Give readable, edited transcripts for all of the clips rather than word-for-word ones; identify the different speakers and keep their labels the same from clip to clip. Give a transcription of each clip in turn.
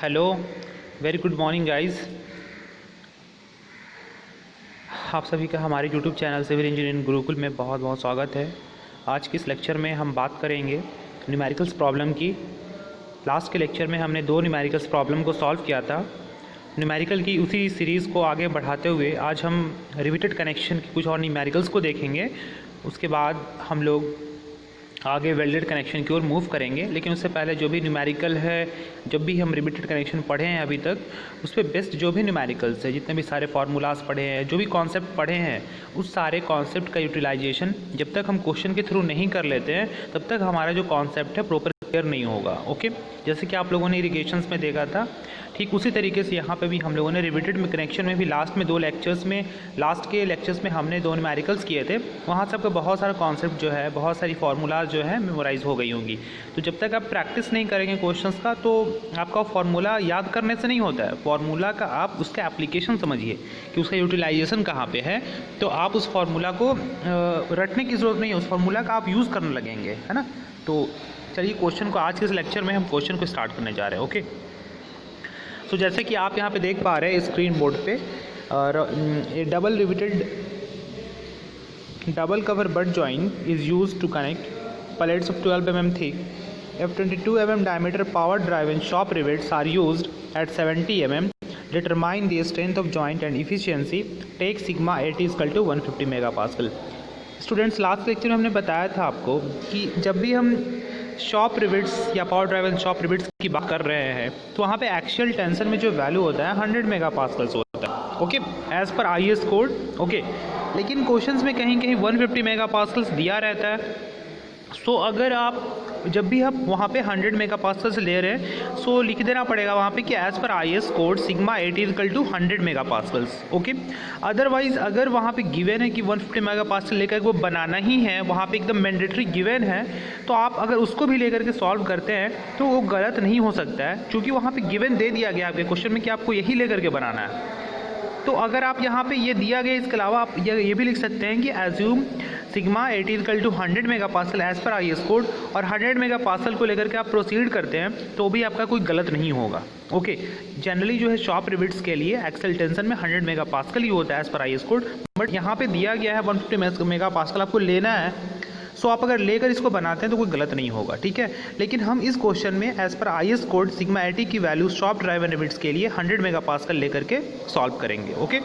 Speaker 1: Hello, very good morning guys. आप सभी का हमारे YouTube channel civil engineering Gurukul में बहुत बहुत स्वागत है। आज के इस लेक्चर में हम बात करेंगे न्यूमेरिकल्स प्रॉब्लम की। लास्ट के लेक्चर में हमने दो न्यूमेरिकल्स प्रॉब्लम को सॉल्व किया था। न्यूमेरिकल की उसी सीरीज़ को आगे बढ़ाते हुए आज हम रिपीटेड कनेक्शन की कुछ और न्यूमेरिकल्स को देखेंगे। उसके बाद हम लोग आगे वेल्डेड कनेक्शन की ओर मूव करेंगे। लेकिन उससे पहले जो भी न्यूमेरिकल है, जब भी हम रिपीटेड कनेक्शन पढ़े हैं अभी तक, उस पर बेस्ड जो भी न्यूमेरिकल्स है, जितने भी सारे फार्मूलाज पढ़े हैं, जो भी कॉन्सेप्ट पढ़े हैं, उस सारे कॉन्सेप्ट का यूटिलाइजेशन जब तक हम क्वेश्चन के थ्रू नहीं कर लेते हैं तब तक हमारा जो कॉन्सेप्ट है प्रॉपर क्लियर नहीं होगा। ओके, जैसे कि आप लोगों ने इरिगेशंस में देखा था, ठीक उसी तरीके से यहाँ पे भी हम लोगों ने रिपीटेड में कनेक्शन में भी लास्ट के लेक्चर्स में हमने दो न्यूमेरिकल्स किए थे। वहाँ से आपका बहुत सारा कॉन्सेप्ट जो है, बहुत सारी फार्मूलाज जो है मेमोराइज हो गई होंगी। तो जब तक आप प्रैक्टिस नहीं करेंगे क्वेश्चंस का, तो आपका फार्मूला याद करने से नहीं होता है। फार्मूला का आप उसका एप्लीकेशन समझिए कि उसका यूटिलाइजेशन कहाँ पे है, तो आप उस फार्मूला को रटने की ज़रूरत नहीं है, उस फार्मूला का आप यूज़ करने लगेंगे, है ना। तो चलिए क्वेश्चन को, आज के इस लेक्चर में हम क्वेश्चन को स्टार्ट करने जा रहे हैं। ओके, तो जैसे कि आप यहाँ पे देख पा रहे हैं स्क्रीन बोर्ड पे, a double cover but joint is used to connect pallets of 12 mm thick if 22 mm diameter power driven shop rivets are used at 70 mm. Determine the strength of joint and efficiency. Take sigma 8 is equal to 150 megapascal. Students, last lecture में हमने बताया था आपको कि जब भी हम shop rivets या पावर ड्राइवन शॉप रिविट्स की बात कर रहे हैं तो वहाँ पे एक्चुअल टेंशन में जो वैल्यू होता है 100 मेगापास्कल्स होता है। ओके, एज पर IS कोड। ओके, लेकिन क्वेश्चंस में कहीं कहीं 150 मेगापास्कल्स दिया रहता है। सो अगर आप जब भी आप वहाँ पे 100 मेगापास्कल्स ले रहे हैं, सो लिख देना पड़ेगा वहाँ पे कि एज पर IS code sigma 8 is equal to 100 megapascals. Okay, otherwise अगर वहाँ पे गिवन है कि 150 मेगापास्कल लेकर वो बनाना ही है, वहाँ पे एकदम मैंडेटरी गिवन है, तो आप अगर उसको भी लेकर के सॉल्व करते हैं तो वो गलत नहीं हो सकता है, क्योंकि वहाँ पे गिवन दे दिया गया आपके क्वेश्चन में कि आपको यही लेकर के बनाना है। तो अगर आप यहाँ पे ये दिया गया, इसके अलावा आप ये भी लिख सकते हैं कि assume sigma 8 equal to 100 megapascal as पर IS कोड, और 100 मेगापास्कल को लेकर के आप प्रोसीड करते हैं तो भी आपका कोई गलत नहीं होगा। ओके, जनरली जो है शॉप रिविट्स के लिए एक्सेल टेंशन में 100 मेगापास्कल ही होता है as per IS code, but यहाँ पे दिया गया है 150 मेगापास्कल आपको लेना है। सो आप अगर लेकर इसको बनाते हैं तो कोई गलत नहीं होगा, ठीक है। लेकिन हम इस क्वेश्चन में as per IS code sigma 80 की वैल्यू शॉप ड्राइवन रिविट्स के लिए 100 मेगापास्कल लेकर के सॉल्व करेंगे। ओके,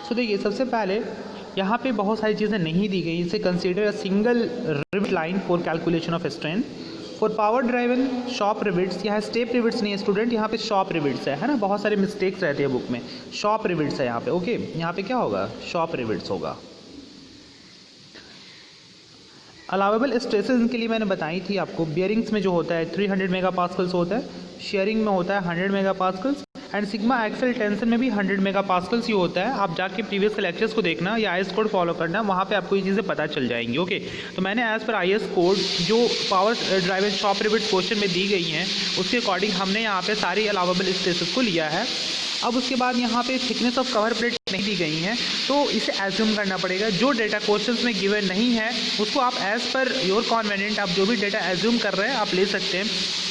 Speaker 1: तो देखिए सबसे पहले यहाँ पे बहुत सारी चीज़ें नहीं दी गई। इसे consider a single rivet line for calculation of strength for power driven shop rivets. यहाँ स्टेप रिविट्स नहीं है स्टूडेंट, यहाँ पे शॉप रिविट्स है ना। बहुत सारे मिस्टेक्स रहते हैं बुक में, शॉप रिविट्स है यहाँ पे। ओके, यहाँ पे क्या होगा, शॉप रिविट्स होगा। अलावेबल स्ट्रेसेस के लिए मैंने बताई थी आपको, बियरिंग्स में जो होता है 300 मेगापास्कल्स होता है, शेयरिंग में होता है 100 मेगापास्कल्स, एंड सिग्मा एक्सेल टेंशन में भी 100 मेगापास्कल्स ही होता है। आप जाके प्रीवियस लेक्चर्स को देखना या IS कोड फॉलो करना, वहाँ पे आपको ये चीज़ें पता चल जाएंगी। ओके, तो मैंने एज पर IS कोड जो power driven shop rivet question में दी गई हैं उसके अकॉर्डिंग हमने यहाँ पे सारी अलावेबल स्ट्रेसेस को लिया है। अब उसके बाद यहाँ पे थिकनेस ऑफ कवर प्लेट नहीं दी गई हैं, तो इसे एज्यूम करना पड़ेगा। जो डेटा क्वेश्चंस में गिवन नहीं है उसको आप एज पर योर कॉन्वेनिएंट, आप जो भी डेटा एज्यूम कर रहे हैं आप ले सकते हैं।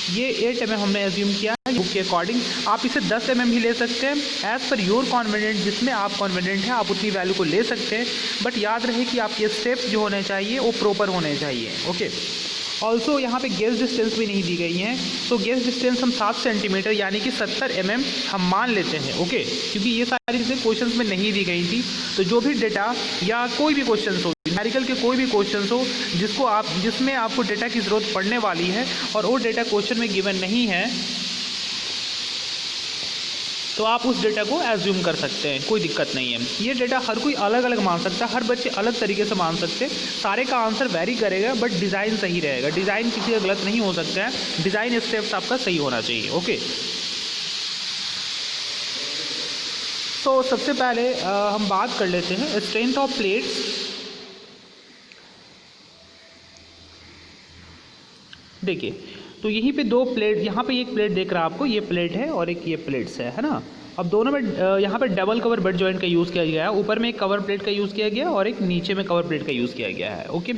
Speaker 1: ये 8 mm हमने एज्यूम किया है बुक के अकॉर्डिंग, आप इसे 10 mm भी ले सकते हैं। एज पर योर कॉन्वेनिएंट, जिसमें आप कॉन्वेनिएंट है आप उतनी वैल्यू को ले सकते हैं, बट याद रहे कि आपके स्टेप्स जो होने चाहिए वो प्रॉपर होने चाहिए। ओके, ऑल्सो यहाँ पे गेज डिस्टेंस भी नहीं दी गई है, तो गेज डिस्टेंस हम 7 सेंटीमीटर यानी कि 70 mm हम मान लेते हैं। ओके, क्योंकि ये सारी चीज़ें क्वेश्चंस में नहीं दी गई थी। तो जो भी डेटा या कोई भी क्वेश्चन हो, न्यूमेरिकल के कोई भी क्वेश्चन हो जिसमें आपको डेटा की ज़रूरत पड़ने वाली है और वो डेटा क्वेश्चन में गिवन नहीं है, तो आप उस डेटा को एज्यूम कर सकते हैं, कोई दिक्कत नहीं है। ये डेटा हर कोई अलग अलग मान सकता है, हर बच्चे अलग तरीके से मान सकते हैं, सारे का आंसर वेरी करेगा, बट डिज़ाइन सही रहेगा। डिज़ाइन किसी का गलत नहीं हो सकता है, डिज़ाइन स्टेप्स आपका सही होना चाहिए। ओके, तो सबसे पहले हम बात कर लेते हैं स्ट्रेंथ ऑफ प्लेट्स। देखिए, तो यहीं पे दो प्लेट, यहाँ पे एक प्लेट देख रहा है आपको, ये प्लेट है और एक ये प्लेट्स है ना। अब दोनों में यहाँ पे डबल कवर बेड जॉइंट का यूज़ किया गया है, ऊपर में एक कवर प्लेट का यूज़ किया गया है और एक नीचे में कवर प्लेट का यूज़ किया गया है। ओके,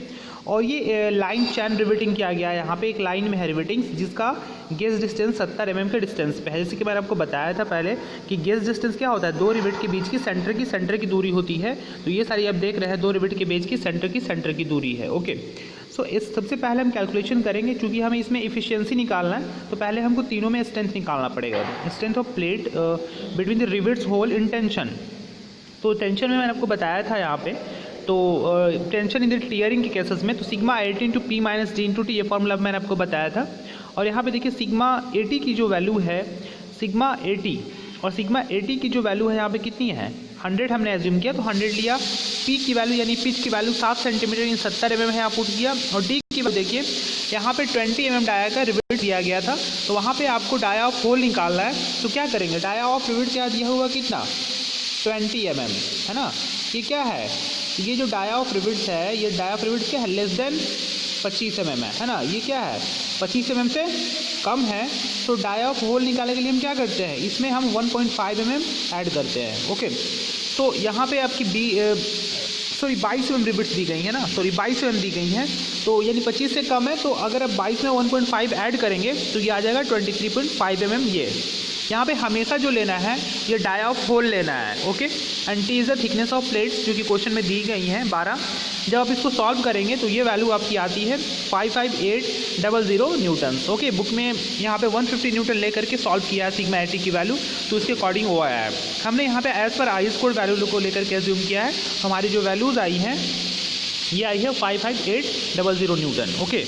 Speaker 1: और ये लाइन चैन रिवेटिंग किया गया है, यहाँ पे एक लाइन में है रिवेटिंग जिसका गेज डिस्टेंस 70 mm के डिस्टेंस पे है। जैसे कि मैंने आपको बताया था पहले कि गेज डिस्टेंस क्या होता है, दो रिवेट के बीच की सेंटर की दूरी होती है। तो ये सारी आप देख रहे हैं दो रिवेट के बीच की सेंटर की दूरी है। ओके, सो इस सबसे पहले हम कैलकुलेशन करेंगे, चूँकि हमें इसमें इफिशियंसी निकालना है तो पहले हमको तीनों में स्ट्रेंथ निकालना पड़ेगा। Strength of plate between the rivets hole in tension. तो टेंशन में मैंने आपको बताया था यहाँ पे, तो टेंशन इन द टीयरिंग के केसेस में तो sigma 80 into P minus D into T, ये फॉर्मूला मैंने आपको बताया था। और यहाँ पे देखिए सिग्मा 80 की जो वैल्यू है, सिग्मा 80 और सिग्मा 80 की जो वैल्यू है यहाँ पे कितनी है, 100 हमने एज्यूम किया तो 100 लिया। पी की वैल्यू यानी पिच की वैल्यू 7 सेंटीमीटर इन 70 mm है, यहाँ पुट किया। और डी की वैल्यू देखिए यहाँ पे 20 mm डाया का रिवेट दिया गया था, तो वहाँ पे आपको डाया ऑफ होल निकालना है। तो क्या करेंगे, डाया ऑफ रिवेट क्या दिया हुआ कितना, 20 mm है ना। ये क्या है, ये जो डाया ऑफ रिवेट्स है, ये डाया ऑफ रिवेट्स क्या है, लेस देन 25 mm है ना। ये क्या है, 25 mm से कम है। तो डाया ऑफ होल निकालने के लिए हम क्या करते हैं, इसमें हम 1.5 mm ऐड करते हैं। ओके, तो यहाँ पे आपकी 22 mm रिवेट्स दी गई है ना, 22 mm दी गई हैं, तो यानी 25 से कम है। तो अगर आप 22 में 1.5 ऐड करेंगे तो ये आ जाएगा 23.5 mm। ये यहाँ पे हमेशा जो लेना है ये डाया ऑफ होल लेना है। Okay, and T is the thickness of plates जो कि क्वेश्चन में दी गई हैं 12। जब आप इसको सॉल्व करेंगे तो ये वैल्यू आपकी आती है 55800 न्यूटन। ओके, बुक में यहाँ पे 150 न्यूटन लेकर के सॉल्व किया है सिग्मा 80 की वैल्यू, तो उसके अकॉर्डिंग वो आया है। हमने यहाँ पे एज पर आई स्क्वायर वैल्यू को लेकर के एज्यूम किया है। हमारी जो वैल्यूज़ आई हैं ये आई है 55800 न्यूटन। ओके,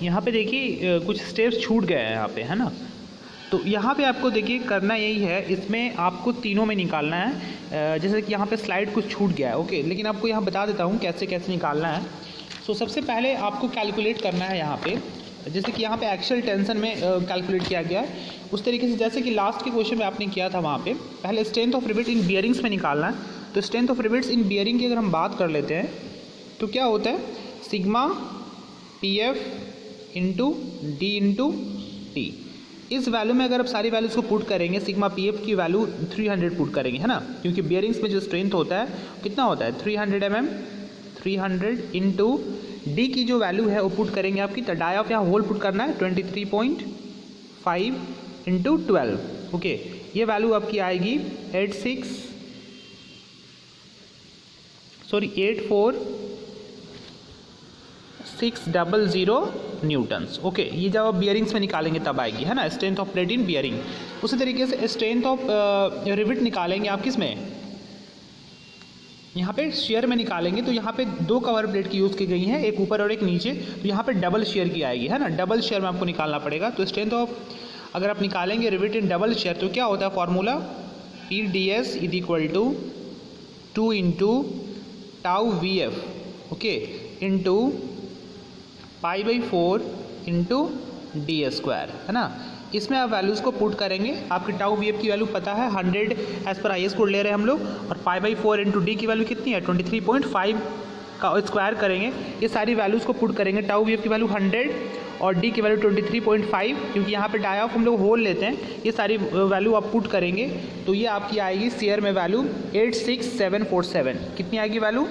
Speaker 1: यहाँ पे देखिए कुछ स्टेप्स छूट गए हैं यहाँ पे, है ना। तो यहाँ पे आपको देखिए करना यही है, इसमें आपको तीनों में निकालना है। जैसे कि यहाँ पे स्लाइड कुछ छूट गया है। ओके, लेकिन आपको यहाँ बता देता हूँ कैसे कैसे निकालना है। सो सबसे पहले आपको कैलकुलेट करना है यहाँ पे, जैसे कि यहाँ पे एक्सियल टेंशन में कैलकुलेट किया गया है उस तरीके से जैसे कि लास्ट के क्वेश्चन में आपने किया था। वहाँ पे पहले strength of rivet in bearings में निकालना है। तो strength of rivets in bearing की अगर हम बात कर लेते हैं तो क्या होता है, sigma P F into D into T. इस वैल्यू में अगर आप सारी वैल्यूज़ को पुट करेंगे, सिग्मा पी एफ की वैल्यू 300 पुट करेंगे, है ना, क्योंकि बियरिंग्स में जो स्ट्रेंथ होता है कितना होता है 300 mm। 300 इंटू डी की जो वैल्यू है वो पुट करेंगे आपकी, तो डाया ऑफ यहाँ होल पुट करना है 23.5 इंटू 12। ओके, ये वैल्यू आपकी आएगी 84600 न्यूटन्स। ओके, ये जब आप बियरिंग्स में निकालेंगे तब आएगी, है ना, strength of plate in bearing. उसी तरीके से स्ट्रेंथ ऑफ रिवेट निकालेंगे आप किस में, यहाँ पे शेयर में निकालेंगे। तो यहाँ पे दो कवर प्लेट की यूज़ की गई है, एक ऊपर और एक नीचे, तो यहाँ पे डबल शेयर की आएगी, है ना, डबल शेयर में आपको निकालना पड़ेगा। तो स्ट्रेंथ ऑफ अगर आप निकालेंगे रिवेट इन डबल शेयर तो क्या होता है formula, P D S is equal to 2 into tau V F, okay, into π/4 into D square, है ना। इसमें आप वैल्यूज़ को पुट करेंगे, आपकी टाउ वी एफ की वैल्यू पता है 100 as per I S code ले रहे हैं हम लोग, और π/4 इंटू डी की वैल्यू कितनी है 23.5 का स्क्वायर करेंगे। ये सारी वैल्यूज़ को पुट करेंगे, टाउ वी एफ की वैल्यू 100 और डी की वैल्यू 23.5, क्योंकि यहाँ पे डाया ऑफ हम लोग होल लेते हैं। ये सारी वैल्यू आप पुट करेंगे तो ये आपकी आएगी शेयर में वैल्यू 86747। कितनी आएगी वैल्यू,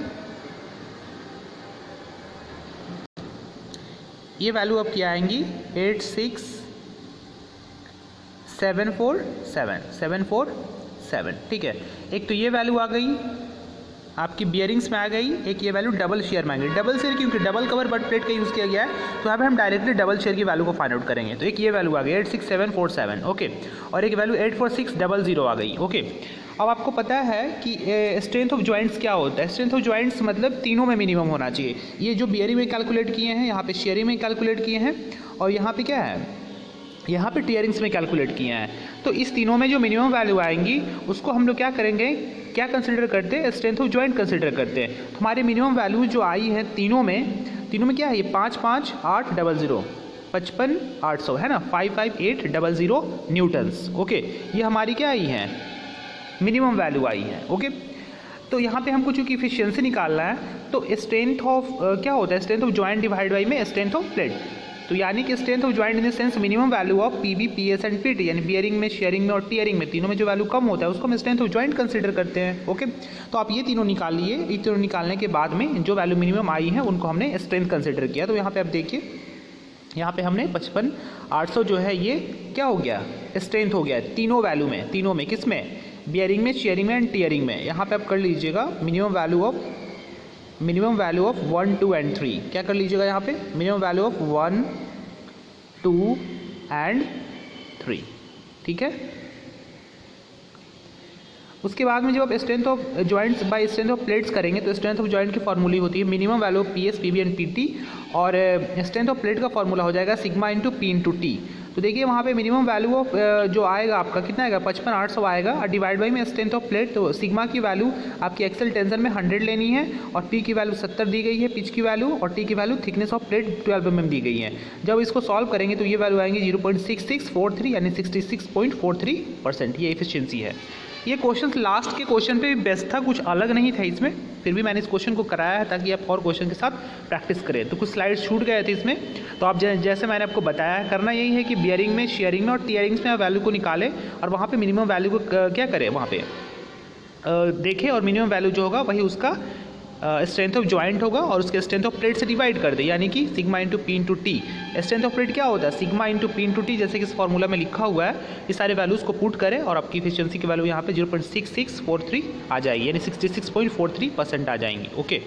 Speaker 1: ये वैल्यू आपकी आएंगी 86747। ठीक है, एक तो ये वैल्यू आ गई आपकी बियरिंग्स में आ गई, एक ये वैल्यू डबल शेयर में आ गई। डबल शेयर क्योंकि डबल कवर बट प्लेट का यूज़ किया गया है, तो यहाँ पे हम डायरेक्टली डबल शेयर की वैल्यू को फाइंड आउट करेंगे। तो एक ये वैल्यू आ गई 86747, ओके, और एक वैल्यू 84600 आ गई। ओके, अब आपको पता है कि स्ट्रेंथ ऑफ जॉइंट्स क्या होता है। स्ट्रेंथ ऑफ जॉइंट्स मतलब तीनों में मिनिमम होना चाहिए। ये जो बियरिंग में कैलकुलेट किए हैं, यहाँ पे शेयरिंग में कैलकुलेट किए हैं, और यहाँ पे क्या है यहाँ पे टीयरिंग्स में कैलकुलेट किए हैं। तो इस तीनों में जो मिनिमम वैल्यू आएंगी उसको हम लोग क्या करेंगे, क्या कंसिडर करते हैं, स्ट्रेंथ ऑफ जॉइंट कंसिडर करते हैं। तो हमारे मिनिमम वैल्यू जो आई है तीनों में क्या है, ये 55,800 55,800 है ना, 55,800 न्यूटन्स। ओके, ये हमारी क्या आई है, मिनिमम वैल्यू आई है। ओके, तो यहाँ पे हमको चूँकि इफिशियंसी निकालना है, तो स्ट्रेंथ ऑफ क्या होता है, strength of joint divide by में स्ट्रेंथ ऑफ प्लेट। तो यानी कि strength of joint in the sense minimum value of PB, PS and PT, यानी बियरिंग में, शेयरिंग में और टीयरिंग में, तीनों में जो वैल्यू कम होता है उसको हम स्ट्रेंथ ऑफ जॉइंट कंसीडर करते हैं। ओके, तो आप ये तीनों निकाल लिए। ये तीनों निकालने के बाद में जो वैल्यू मिनिमम आई है उनको हमने स्ट्रेंथ कंसीडर किया। तो यहाँ पे आप देखिए, यहाँ पे हमने 55,800 जो है ये क्या हो गया, स्ट्रेंथ हो गया तीनों वैल्यू में, तीनों में, किस में, बियरिंग में, शेयरिंग में एंड टीयरिंग में। यहाँ पे आप कर लीजिएगा मिनिमम वैल्यू ऑफ 1, 2 एंड 3, क्या कर लीजिएगा यहाँ पे, मिनिमम वैल्यू ऑफ 1, 2 एंड 3, ठीक है। उसके बाद में जब आप strength of joints by strength of plates करेंगे तो स्ट्रेंथ ऑफ जॉइंट की फॉर्मूली होती है minimum value of PS, PB and PT, और स्ट्रेंथ ऑफ प्लेट का फॉर्मूला हो जाएगा sigma into P into T. तो देखिए वहाँ पे मिनिमम वैल्यू ऑफ जो आएगा आपका कितना आएगा, 55,800 आएगा, और डिवाइड बाई में स्ट्रेंथ ऑफ प्लेट। तो सिग्मा की वैल्यू आपकी एक्सेल टेंशन में 100 लेनी है, और पी की वैल्यू 70 दी गई है, पिच की वैल्यू, और टी की value thickness of plate 12 mm दी गई है। जब इसको सॉल्व करेंगे तो ये वैल्यू आएंगे 0.6643 यानी 66.43%। ये एफिशिएंसी है। ये क्वेश्चन लास्ट के क्वेश्चन पे भी बेस्ट था, कुछ अलग नहीं था इसमें, फिर भी मैंने इस क्वेश्चन को कराया है ताकि आप और क्वेश्चन के साथ प्रैक्टिस करें। तो कुछ स्लाइड्स छूट गए थे इसमें, तो आप जैसे मैंने आपको बताया है, करना यही है कि बियरिंग में, शेयरिंग में और टीयरिंग्स में आप वैल्यू को निकालें और वहाँ पे मिनिमम वैल्यू को क्या करें, वहाँ पे देखें, और मिनिमम वैल्यू जो होगा वही उसका स्ट्रेंथ ऑफ जॉइंट होगा, और उसके स्ट्रेंथ ऑफ प्लेट से डिवाइड कर दे, यानी कि sigma into P into T. Strength of plate क्या होता है, sigma into P into T, जैसे कि इस फॉर्मूला में लिखा हुआ है। ये सारे वैल्यूज को पुट करें और आपकी एफिशिएंसी की वैल्यू यहाँ पे 0.6643 आ जाएगी, यानी 66.43% आ जाएंगी। ओके,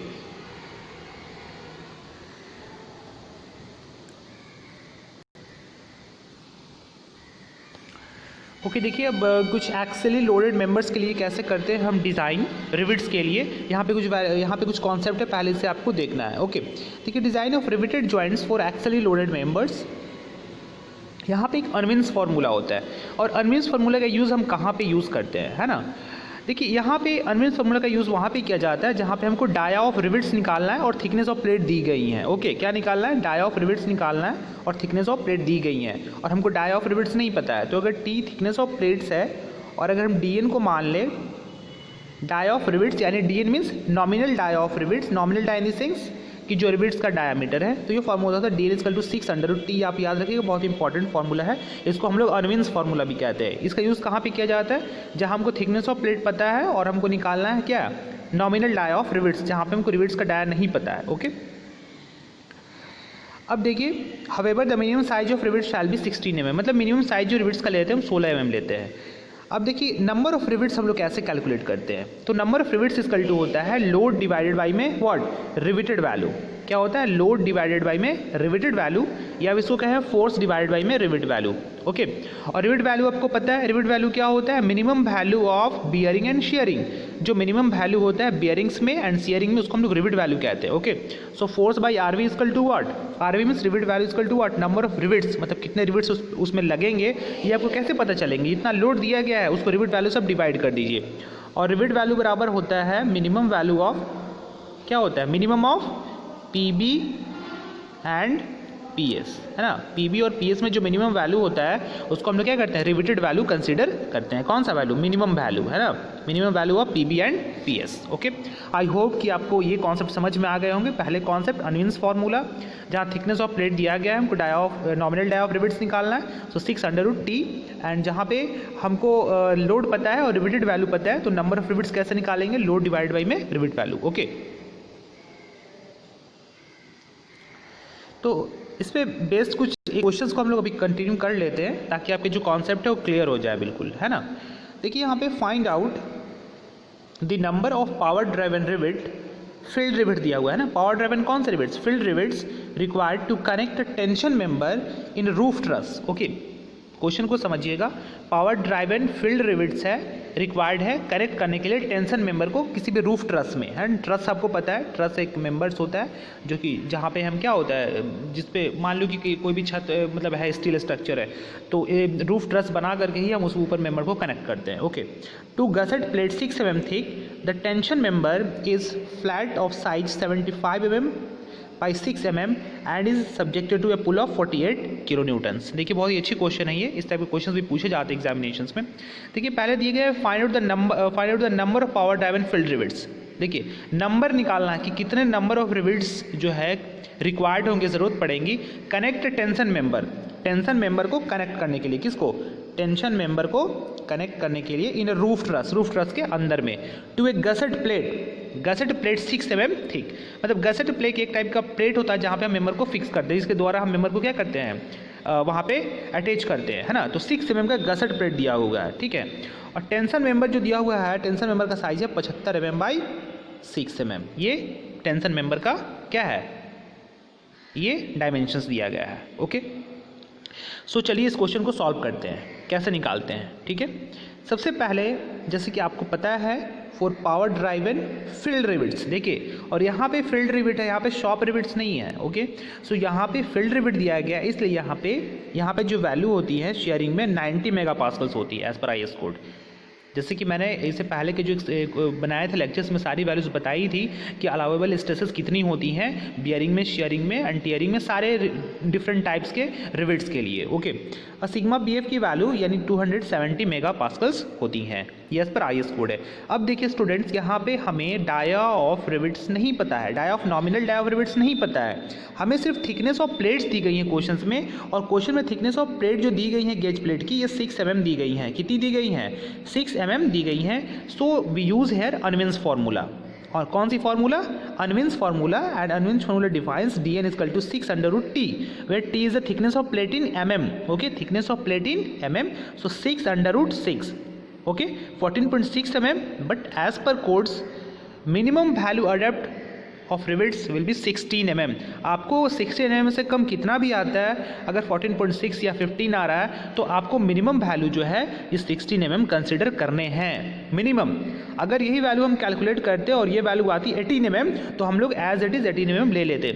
Speaker 1: ओके देखिए, अब कुछ एक्सेली लोडेड मेंबर्स के लिए कैसे करते हैं हम डिज़ाइन रिविट्स के लिए। यहाँ पे कुछ कॉन्सेप्ट है, पहले से आपको देखना है। ओके, देखिए, design of riveted joints for axially loaded members. यहाँ पे एक अनविन्स फार्मूला होता है, और अनविन्स फार्मूला का यूज़ हम कहाँ पे यूज़ करते हैं, है ना। देखिए, यहाँ पे अनविन्स फार्मूला का यूज़ वहाँ पे किया जाता है जहाँ पे हमको डाया ऑफ रिविट्स निकालना है और थिकनेस ऑफ प्लेट दी गई हैं। ओके, क्या निकालना है, डाया ऑफ रिविट्स निकालना है और थिकनेस ऑफ प्लेट दी गई हैं, और हमको डाया ऑफ रिविट्स नहीं पता है। तो अगर टी थिकनेस ऑफ प्लेट्स है और अगर हम डी एन को मान लें डाया ऑफ रिविट्स, यानी D N means nominal dia of rivets, nominal dia in the sense कि जो रिविट्स का डायामीटर है, तो ये फार्मूला था D N equal to 6√T। आप याद रखिएगा, बहुत इंपॉर्टेंट फार्मूला है, इसको हम लोग अनविन्स फार्मूला भी कहते हैं। इसका यूज़ कहाँ पे किया जाता है, जहाँ हमको थिकनेस ऑफ प्लेट पता है और हमको निकालना है क्या, नॉमिनल डाया ऑफ रिविट्स, जहाँ पे हमको रिविट्स का डाया नहीं पता है। ओके, अब देखिए, however the minimum size of rivets shall be 16 mm, मतलब मिनिमम साइज जो रिविट्स का लेते हैं हम 16 mm लेते हैं। अब देखिए, नंबर ऑफ रिविट्स हम लोग कैसे कैलकुलेट करते हैं, तो number of rivets equal to होता है लोड डिवाइडेड बाई में व्हाट, रिविटेड वैल्यू। क्या होता है, लोड डिवाइडेड बाई में रिविटेड वैल्यू, या इसको कहें फोर्स डिवाइडेड बाई में रिविट वैल्यू। ओके, और रिविट वैल्यू आपको पता है, रिविट वैल्यू क्या होता है, minimum value of bearing and shearing. जो मिनिमम वैल्यू होता है बियरिंग्स में एंड शेयरिंग में, उसको हम लोग रिविट वैल्यू कहते हैं। Okay, so force by RV equal to what, RV means rivet value equal to what, number of rivets, मतलब कितने रिविट्स उसमें लगेंगे, ये आपको कैसे पता चलेंगे, इतना लोड दिया गया है, उसको रिविट वैल्यू सब डिवाइड कर दीजिए, और रिविट वैल्यू बराबर होता है मिनिमम वैल्यू ऑफ, क्या होता है, minimum of PB and PS, है ना। पीबी और पीएस में जो मिनिमम वैल्यू होता है उसको हम लोग क्या करते हैं, रिविटेड वैल्यू कंसीडर करते हैं। कौन सा वैल्यू, मिनिमम वैल्यू, है ना, minimum value of PB and PS. Okay, I hope कि आपको ये कॉन्सेप्ट समझ में आ गए होंगे। पहले कॉन्सेप्ट अनविन्स फार्मूला, जहाँ थिकनेस ऑफ प्लेट दिया गया है, हमको dia of nominal dia of rivets निकालना है, सो 6√T, एंड जहाँ पे हमको लोड पता है और रिविटेड वैल्यू पता है, तो नंबर ऑफ रिविट्स कैसे निकालेंगे, लोड डिवाइड बाई में रिविट वैल्यू। ओके, तो इस पर बेस्ड कुछ क्वेश्चंस को हम लोग अभी कंटिन्यू कर लेते हैं ताकि आपके जो कॉन्सेप्ट है वो क्लियर हो जाए बिल्कुल, है ना। देखिए, यहाँ पे find out the number of power driven rivet, field rivet दिया हुआ है ना, पावर ड्राइवन कौन से rivets, field rivets required to connect tension member in roof truss. Okay, question को समझिएगा, पावर ड्राइवन फील्ड रिविट्स है रिक्वायर्ड है कनेक्ट करने के लिए टेंशन मेंबर को किसी भी रूफ ट्रस में। एंड ट्रस आपको पता है, ट्रस एक मेंबर्स होता है जो कि जहाँ पे हम क्या होता है, जिस पे मान लो कि कोई भी छत मतलब है, स्टील स्ट्रक्चर है, तो रूफ ट्रस बना करके ही हम उस ऊपर मेंबर को कनेक्ट करते हैं। Okay, to gusset plate 6 mm thick, the tension member is flat of size 75 mm by 6 mm and is subjected to a pull of 48 kN। देखिए बहुत ही अच्छी क्वेश्चन है ये, इस टाइप के क्वेश्चन भी पूछे जाते हैं एग्जामिनेशंस में। देखिए पहले दिए गए find out the number of power driven field rivets. देखिए नंबर निकालना है कि कितने नंबर ऑफ रिविट्स जो है रिक्वायर्ड होंगे, ज़रूरत पड़ेंगी कनेक्ट टेंशन मेंबर को कनेक्ट करने के लिए। किसको? टेंशन मेंबर को कनेक्ट करने के लिए इन रूफ ट्रस के अंदर में। To a gusset plate 6 mm thick, मतलब गसेट प्लेट एक टाइप का प्लेट होता है जहाँ पे हम मेंबर को फिक्स करते हैं, इसके द्वारा हम मेंबर को क्या करते हैं, वहाँ पे अटैच करते हैं, है ना। तो 6 mm का गसेट प्लेट दिया हुआ है, ठीक है। और टेंशन मेंबर जो दिया हुआ है, टेंशन मेंबर का साइज है 75 mm बाई 6 mm। ये टेंशन मेंबर का क्या है, ये डायमेंशंस दिया गया है। ओके, सो चलिए इस क्वेश्चन को सॉल्व करते हैं, कैसे निकालते हैं, ठीक है। सबसे पहले जैसे कि आपको पता है for power driven field rivets, देखिए, और यहाँ पे फील्ड रिविट है, यहाँ पे शॉप रिविट्स नहीं है। ओके, सो यहाँ पे फील्ड रिविट दिया गया है, इसलिए यहाँ पे जो वैल्यू होती है शेयरिंग में 90 मेगापास्कल्स होती है एज पर IS कोड। जैसे कि मैंने इससे पहले के जो बनाए थे लेक्चर्स में सारी वैल्यूज बताई थी कि अलाउेबल स्ट्रेसेस कितनी होती हैं बियरिंग में, शेयरिंग में एंड टीयरिंग में, सारे डिफरेंट टाइप्स के रिविट्स के लिए। ओके, और सिग्मा BF की वैल्यू यानी 270 मेगापास्कल्स होती हैं, ये एज पर IS कोड है। अब देखिए स्टूडेंट्स, यहाँ पे हमें डाया ऑफ रिविट्स नहीं पता है, dia of nominal dia of rivets नहीं पता है, हमें सिर्फ थिकनेस ऑफ प्लेट्स दी गई हैं क्वेश्चंस में। और क्वेश्चन में थिकनेस ऑफ प्लेट जो दी गई है गेज प्लेट की, ये 6 mm दी गई हैं। कितनी दी गई हैं? 6 mm दी गई हैं। So we use here Unwin's formula. और कौन सी formula? Unwin's formula. And Unwin's formula defines dn equal to 6√T, where T is the thickness of plate in mm। Okay, thickness of plate in mm, so 6√6, okay, 14.6 mm। But as per codes minimum value adept of rivets will be 16 mm। आपको 16 mm से कम कितना भी आता है, अगर 14.6 या 15 आ रहा है, तो आपको मिनिमम वैल्यू जो है ये 16 mm कंसिडर करने हैं, मिनिमम। अगर यही वैल्यू हम कैलकुलेट करते और ये वैल्यू आती 18 mm, तो हम लोग एज इट इज़ 18 mm ले लेते,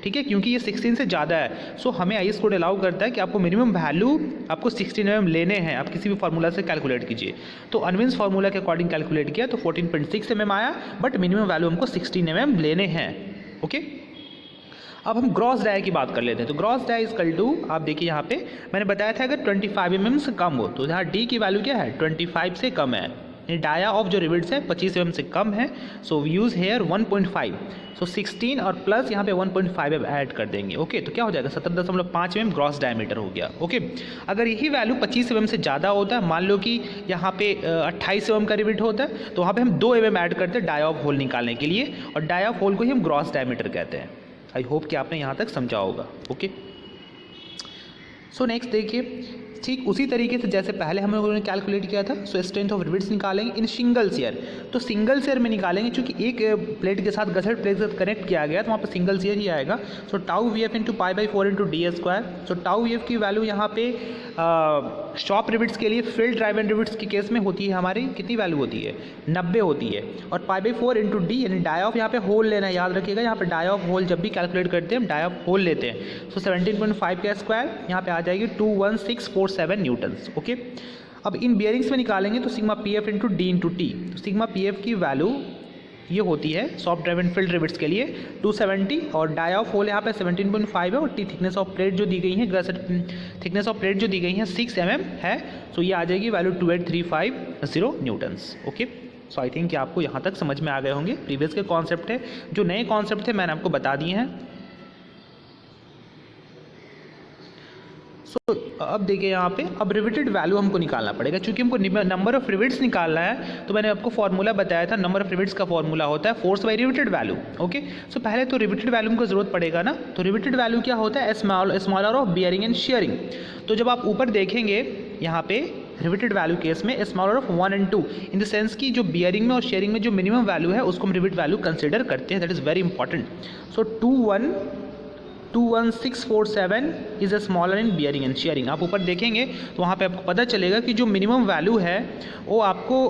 Speaker 1: ठीक है, क्योंकि ये 16 से ज़्यादा है। सो हमें IS कोड अलाउ करता है कि आपको मिनिमम वैल्यू आपको 16 mm लेने हैं, आप किसी भी फार्मूला से कैलकुलेट कीजिए। तो अनविन्स फार्मूला के अकॉर्डिंग कैलकुलेट किया तो 14.6 mm आया, बट मिनिमम वैल्यू हमको 16 mm लेने हैं। ओके, अब हम ग्रॉस डाया की बात कर लेते हैं। तो ग्रॉस डाया इक्वल टू, आप देखिए यहाँ पे मैंने बताया था अगर 25 mm से कम हो, तो यहाँ D की वैल्यू क्या है, 25 से कम है। डाया ऑफ जो रिविट्स है 25 mm से कम है, सो वी यूज़ हेयर 1.5, सो 16 और प्लस यहाँ पे 1.5 ऐड कर देंगे। ओके, तो क्या हो जाएगा 17.5 mm ग्रॉस डायमीटर हो गया। ओके, अगर यही वैल्यू 25 mm से ज़्यादा होता है, मान लो कि यहाँ पे 28 mm का रिविट होता है, तो वहाँ पे हम 2 mm ऐड करते हैं डाया ऑफ होल निकालने के लिए, और डाया ऑफ होल को ही हम ग्रॉस डायमीटर कहते हैं। आई होप कि आपने यहाँ तक समझा होगा। ओके, सो नेक्स्ट देखिए, ठीक उसी तरीके से जैसे पहले हम लोगों ने कैलकुलेट किया था, सो स्ट्रेंथ ऑफ रिविट्स निकालेंगे इन सिंगल शेयर। तो सिंगल शेयर में निकालेंगे, क्योंकि एक प्लेट के साथ गसेट प्लेट के साथ कनेक्ट किया गया तो वहाँ पे सिंगल शेयर ही आएगा। So tau VF into π/4 into d²। So tau VF की वैल्यू यहाँ पे शॉप रिविट्स के लिए, फील्ड ड्राइवन रिविट्स के केस में होती है हमारी कितनी वैल्यू होती है, 90 होती है। और π/4 इंटू d, यानी डाई ऑफ यहाँ पे होल लेना है, याद रखिएगा यहाँ पे डाई ऑफ होल जब भी कैलकुलेट करते हैं हम डाई ऑफ होल लेते हैं। सो 17.5 का स्क्वायर यहाँ पे आ जाएगी 21647 न्यूटन्स। ओके, अब इन बियरिंग्स में निकालेंगे तो sigma PF into D into T। तो सिग्मा PF की वैल्यू ये होती है सॉफ्ट ड्राइवन फील्ड रिविट्स के लिए 270, और डाई ऑफ होल यहाँ पे 17.5 है, और T थिकनेस ऑफ प्लेट जो दी गई है, गसेट थिकनेस ऑफ प्लेट जो दी गई है 6 mm है, सो ये आ जाएगी value 28350 Newton's. Okay, so I think कि आपको यहाँ तक समझ में आ गए होंगे। प्रीवियस के कॉन्सेप्ट है, जो नए कॉन्सेप्ट थे मैंने आपको बता दिए हैं। सो अब देखिए यहाँ पे, अब रिविटेड वैल्यू हमको निकालना पड़ेगा, क्योंकि हमको नंबर ऑफ रिविट्स निकालना है। तो मैंने आपको फॉर्मूला बताया था, नंबर ऑफ रिविट्स का फॉर्मूला होता है force by riveted value. Okay, so पहले तो रिविटेड वैल्यू को जरूरत पड़ेगा ना। तो रिविटेड वैल्यू क्या होता है, smaller of bearing and sharing. तो जब आप ऊपर देखेंगे यहाँ पे रिविटेड वैल्यू केस में smaller of 1 and 2, in the sense की जो बियरिंग में और शेयरिंग में जो मिनिमम वैल्यू है उसको हम रिविट वैल्यू कंसिडर करते हैं, that is very important. So 2 1 21647 is a smaller in bearing and sharing. आप ऊपर देखेंगे तो वहाँ पे आपको पता चलेगा कि जो मिनिमम वैल्यू है वो आपको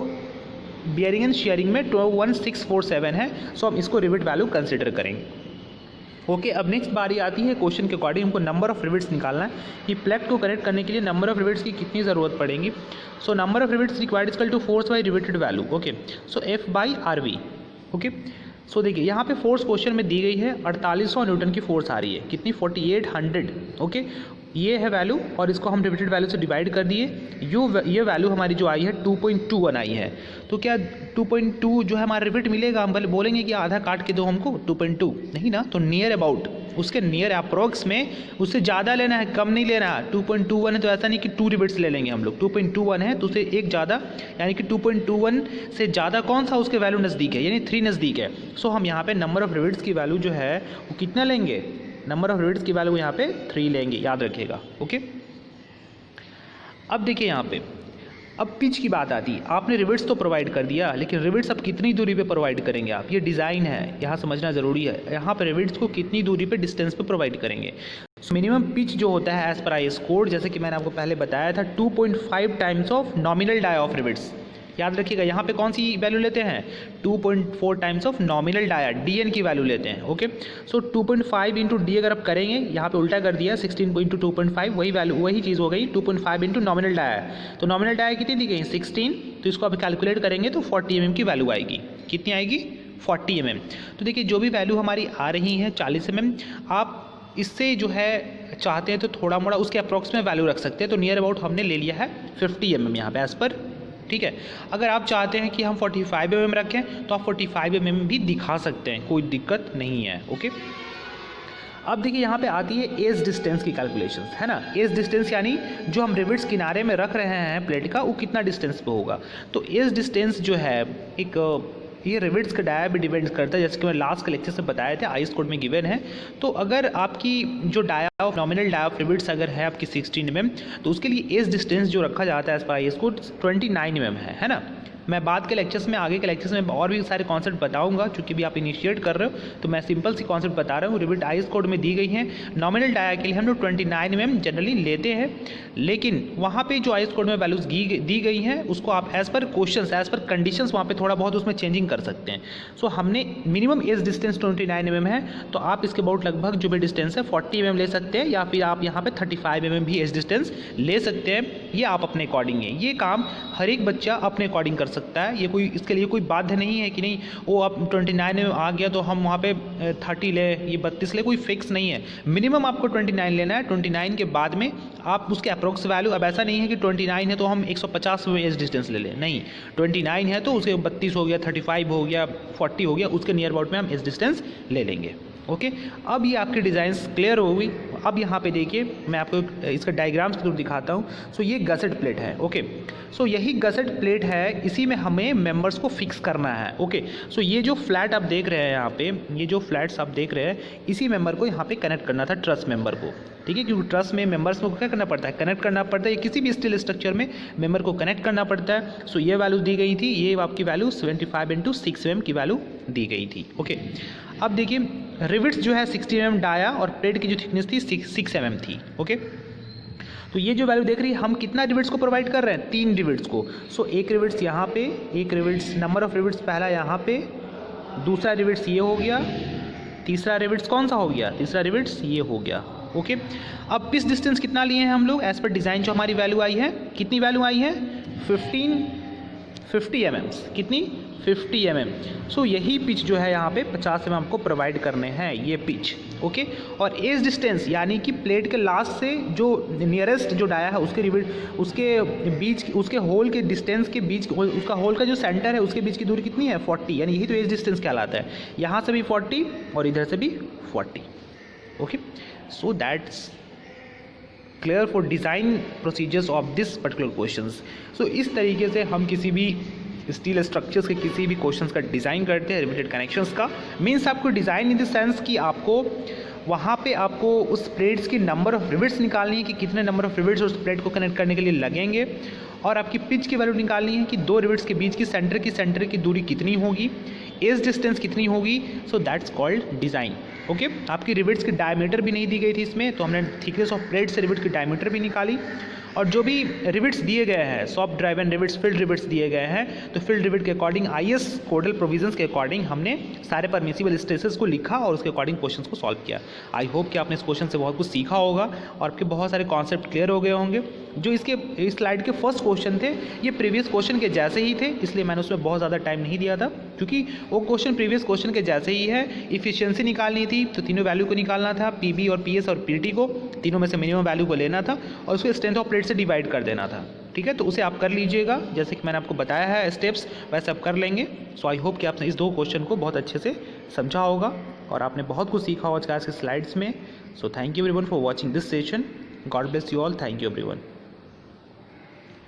Speaker 1: बियरिंग एंड शेयरिंग में 21647 है। सो हम इसको रिविट वैल्यू कंसिडर करेंगे। ओके, अब नेक्स्ट बारी आती है क्वेश्चन के अकॉर्डिंग हमको नंबर ऑफ रिविट्स निकालना है कि प्लेट को कनेक्ट करने के लिए नंबर ऑफ रिविट्स की कितनी ज़रूरत पड़ेगी। So number of rivets required equal to force by riveted value. Okay, so F by RV। Okay, so देखिए यहाँ पे फोर्स क्वेश्चन में दी गई है 4800 न्यूटन की फोर्स आ रही है, कितनी 4800। ओके, ये है वैल्यू और इसको हम रिविटेड वैल्यू से डिवाइड कर दिए। ये वैल्यू हमारी जो आई है 2.21 आई है। तो क्या 2.2 जो है हमारा रिविट मिलेगा? हम भले बोलेंगे कि आधा काट के दो हमको 2.2, नहीं ना, तो नियर अबाउट उसके नियर अप्रोक्स में उससे ज़्यादा लेना है, कम नहीं लेना है। 2.21 है तो ऐसा नहीं कि 2 रिविट्स ले लेंगे हम लोग। 2.21 है तो उसे एक ज़्यादा, यानी कि 2.21 से ज़्यादा कौन सा उसके वैल्यू नज़दीक है, यानी 3 नज़दीक है। सो हम यहाँ पे नंबर ऑफ रिविट्स की वैल्यू जो है वो कितना लेंगे? नंबर ऑफ रिविट्स की वैल्यू यहाँ पे 3 लेंगे, याद रखिएगा। ओके, अब देखिए यहाँ पे अब पिच की बात आती है। आपने रिविट्स तो प्रोवाइड कर दिया, लेकिन रिविट्स अब कितनी दूरी पे प्रोवाइड करेंगे आप? ये डिज़ाइन है, यहाँ समझना ज़रूरी है। यहाँ पे रिविट्स को कितनी दूरी पे, डिस्टेंस पे प्रोवाइड करेंगे। मिनिमम पिच जो होता है एज पर आईएस कोड, जैसे कि मैंने आपको पहले बताया था, 2.5 times of nominal dia of rivets. याद रखिएगा यहाँ पे कौन सी वैल्यू लेते हैं? 2.4 times of nominal dia, DN की वैल्यू लेते हैं। ओके, सो 2.5 इंटू डी अगर आप करेंगे, यहाँ पे उल्टा कर दिया, 16 इंटू 2.5, वही वैल्यू वही चीज़ हो गई। 2.5 इंटू नॉमिनल डाया, तो नॉमिनल डाया कितनी दी गई? 16। तो इसको आप कैलकुलेट करेंगे तो 40 mm की वैल्यू आएगी। कितनी आएगी? 40 mm। तो देखिए जो भी वैल्यू हमारी आ रही है 40 mm, आप इससे जो है चाहते हैं तो थोड़ा मोड़ा उसके अप्रॉक्स में वैल्यू रख सकते हैं। तो नियर अबाउट हमने ले लिया है 50 mm यहाँ पे एज पर, ठीक है। अगर आप चाहते हैं कि हम 45 mm रखें तो आप 45 mm भी दिखा सकते हैं, कोई दिक्कत नहीं है। ओके, अब देखिए यहाँ पे आती है एज डिस्टेंस की कैलकुलेशन, है ना। एज डिस्टेंस यानी जो हम रिविट्स किनारे में रख रहे हैं प्लेट का, वो कितना डिस्टेंस पे होगा। तो एज डिस्टेंस जो है एक ये रिविट्स का डाया भी डिपेंड करता है, जैसे कि मैं लास्ट के लेक्चर से बताए थे, आईएस कोड में गिवन है। तो अगर आपकी जो dia of nominal dia of rivets अगर है आपकी 16 mm, तो उसके लिए एज डिस्टेंस जो रखा जाता है as per IS code 29 mm है ना। मैं बाद के लेक्चर्स में, आगे के लेक्चर्स में और भी सारे कॉन्सेप्ट बताऊंगा, क्योंकि भी आप इनिशिएट कर रहे हो तो मैं सिंपल सी कॉन्सेप्ट बता रहा हूँ। रिविट आईएस कोड में दी गई है। नॉमिनल डाया के लिए हम लोग 29 mm जनरली लेते हैं, लेकिन वहाँ पे जो आईएस कोड में वैल्यूज दी गई हैं उसको आप as per questions, as per conditions वहाँ पे थोड़ा बहुत उसमें चेंजिंग कर सकते हैं। सो हमने मिनिमम एज डिस्टेंस 29 mm है, तो आप इसके अबाउट लगभग जो भी डिस्टेंस है 40 mm ले सकते हैं, या फिर आप यहाँ पे 35 mm भी एज डिस्टेंस ले सकते हैं। ये आप अपने अकॉर्डिंग है, ये काम हर एक बच्चा अपने अकॉर्डिंग कर सकता है। ये कोई इसके लिए कोई बाध्य नहीं है कि नहीं वो अब 29 में आ गया तो हम वहाँ पे 30 ले, ये 32 ले, कोई फिक्स नहीं है। मिनिमम आपको 29 लेना है। 29 के बाद में आप उसके अप्रोक्स वैल्यू, अब ऐसा नहीं है कि 29 है तो हम 150 में एज डिस्टेंस ले लें, नहीं। 29 है तो उसके 32 हो गया, 35 हो गया, 40 हो गया, उसके नियर अबाउट में हम एज डिस्टेंस ले लेंगे। ओके, अब ये आपकी डिज़ाइंस क्लियर हो गई। अब यहाँ पे देखिए मैं आपको इसका डायग्राम्स के थ्रू दिखाता हूँ। सो ये गसेट प्लेट है। ओके, सो यही गसेट प्लेट है, इसी में हमें मेंबर्स को फिक्स करना है। ओके, सो ये जो फ्लैट आप देख रहे हैं यहाँ पे, ये जो फ्लैट्स आप देख रहे हैं, इसी मेंबर को यहाँ पे कनेक्ट करना था, ट्रस मेंबर को, ठीक है। क्योंकि ट्रस में मेंबर्स को क्या करना पड़ता है? कनेक्ट करना पड़ता है। किसी भी स्टील स्ट्रक्चर में मेंबर को कनेक्ट करना पड़ता है। सो ये वैल्यू दी गई थी, ये आपकी वैल्यू 75 इंटू 6 mm की वैल्यू दी गई थी। ओके, अब देखिए रिविट्स जो है 60 mm डाया और प्लेट की जो थिकनेस थी 6 mm थी। ओके, तो ये जो वैल्यू देख रही है, हम कितना रिविट्स को प्रोवाइड कर रहे हैं? 3 रिविट्स को। सो एक रिविट्स यहाँ पे, एक रिविट्स, नंबर ऑफ रिविट्स पहला यहाँ पे, दूसरा रिविट्स ये हो गया, तीसरा रिविट्स कौन सा हो गया? तीसरा रिविट्स ये हो गया। ओके, अब पिच डिस्टेंस कितना लिए हैं हम लोग एज पर डिज़ाइन? जो हमारी वैल्यू आई है, कितनी वैल्यू आई है? 50 mm। कितनी? 50 mm। सो यही पिच जो है यहाँ पे 50 mm को प्रोवाइड करने हैं, ये पिच। ओके, और एज डिस्टेंस यानी कि प्लेट के लास्ट से जो नियरेस्ट जो डाया है उसके बीच, उसके होल के डिस्टेंस के बीच, उसका होल का जो सेंटर है उसके बीच की दूरी कितनी है? 40, यानी यही तो एज डिस्टेंस कहलाता है। यहाँ से भी 40 और इधर से भी 40। Okay, so that's clear for design procedures of this particular questions. So इस तरीके से हम किसी भी स्टील स्ट्रक्चर्स के किसी भी क्वेश्चंस का डिज़ाइन करते हैं, रिलेटेड कनेक्शंस का। मीन्स आपको डिज़ाइन इन द सेंस कि आपको वहाँ पे आपको उस प्लेट्स की नंबर ऑफ रिविट्स निकालनी है कि कितने नंबर ऑफ रिविट्स उस प्लेट को कनेक्ट करने के लिए लगेंगे, और आपकी पिच की वैल्यू निकालनी है कि 2 रिविट्स के बीच की सेंटर की दूरी कितनी होगी, एज डिस्टेंस कितनी होगी। So that's called design. Okay आपकी रिवेट्स की डायमीटर भी नहीं दी गई थी इसमें, तो हमने थिकनेस ऑफ प्लेट से रिवेट की डायमीटर भी निकाली। और जो भी रिवेट्स दिए गए हैं, soft drive and rivets, field rivets दिए गए हैं, तो फील्ड रिवेट के अकॉर्डिंग आईएस कोडल प्रोविजंस के अकॉर्डिंग हमने सारे परमिसिबल स्ट्रेसेस को लिखा और उसके अकॉर्डिंग क्वेश्चंस को सॉल्व किया। आई होप कि आपने इस क्वेश्चन से बहुत कुछ सीखा होगा और आपके बहुत सारे कॉन्सेप्ट क्लियर हो गए होंगे। जो इस स्लाइड के फर्स्ट क्वेश्चन थे ये प्रीवियस क्वेश्चन के जैसे ही थे, इसलिए मैंने उसमें बहुत ज़्यादा टाइम नहीं दिया था, क्योंकि वो क्वेश्चन प्रीवियस क्वेश्चन के जैसे ही है। इफिशियंसी निकालनी थी तो तीनों वैल्यू को निकालना था, पीबी और पीएस और पीटी को, तीनों में से मिनिमम वैल्यू को लेना था और उसको स्ट्रेंथ ऑफ प्लेट से डिवाइड कर देना था। ठीक है, तो उसे आप कर लीजिएगा, जैसे कि मैंने आपको बताया है स्टेप्स, वैसे आप कर लेंगे। सो आई होप कि आपने इस दो क्वेश्चन को बहुत अच्छे से समझा होगा और आपने बहुत कुछ सीखा होगा आज के स्लाइड्स में। So thank you everyone for watching this session. God bless you all. Thank you everyone.